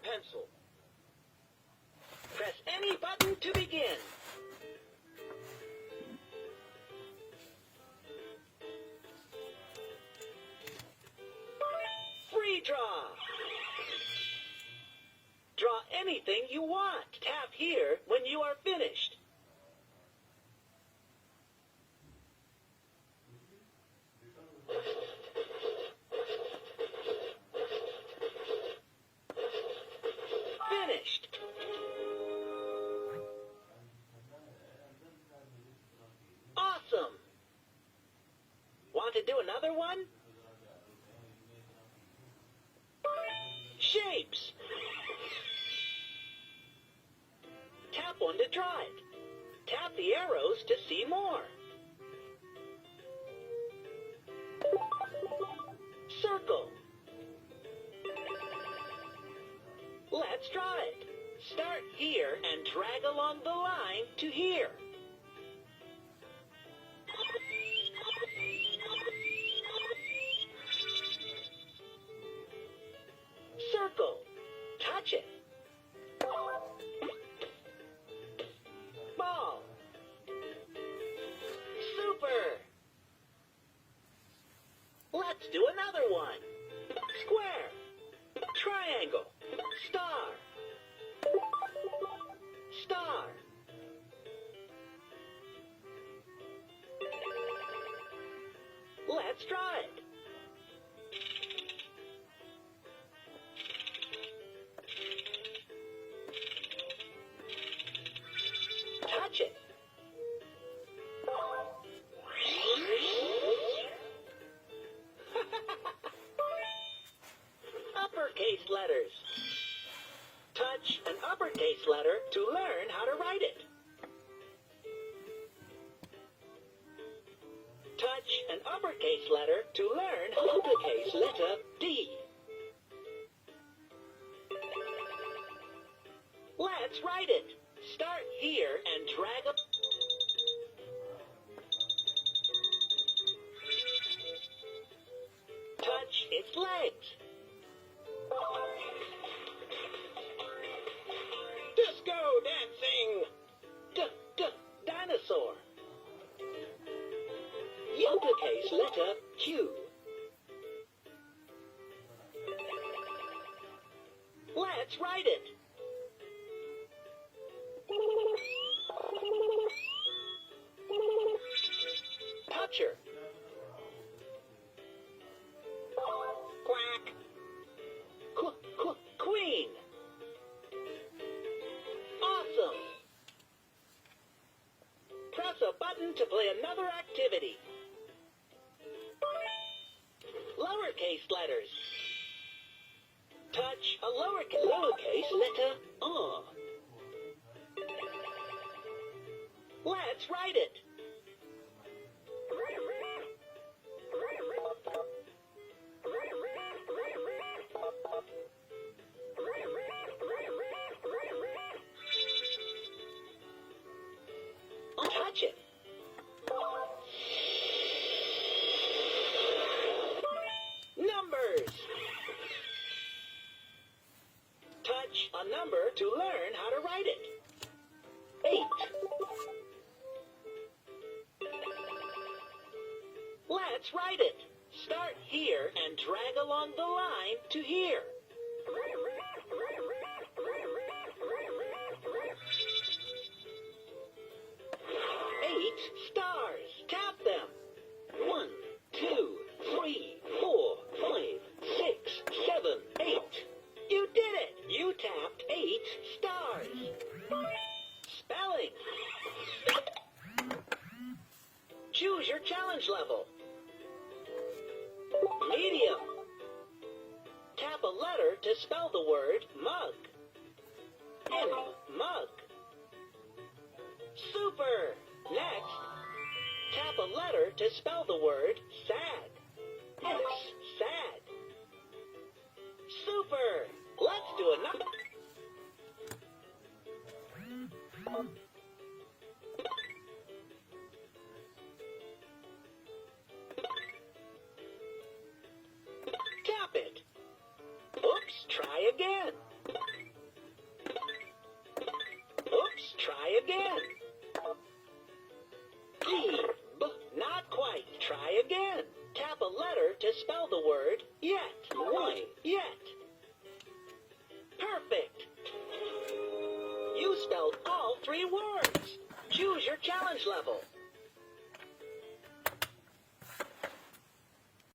pencil. Press any button to begin. Free draw. Draw anything you want. Tap here when you are finished. Finished. Awesome. Want to do another one? Shapes. Tap one to try it. Tap the arrows to see more. Circle. Let's try it. Start here and drag along the line to here. Circle. Touch it. Ball. Super. Let's do another one. Square. Triangle. Star. Star. Let's try it. Touch it. Uppercase letters. Touch an uppercase letter to learn how to write it. Touch an uppercase letter to learn lowercase letter D. Let's write it. Start here and drag up. Touch its legs. Disco dancing. Dinosaur. Uppercase letter Q. Let's write it. Toucher. Quack. Queen. Awesome. Press a button to play another activity. Lowercase letters. Touch a lowercase letter R. Let's write it. Touch it. Numbers. Touch a number to learn how to write it. 8. Let's write it. Start here and drag along the line to here. 8 stars. Tap them. 1, 2, 3, 4, 5, 6, 7, 8. You did it. You tapped 8 stars. Spelling. Choose your challenge level. Medium. Tap a letter to spell the word mug. M, mug. Super. Next, tap a letter to spell the word sad. S, sad. Super. Let's do another. Tap it. Oops, try again. a letter to spell the word yet. Yet. Perfect. You spelled all 3 words. Choose your challenge level.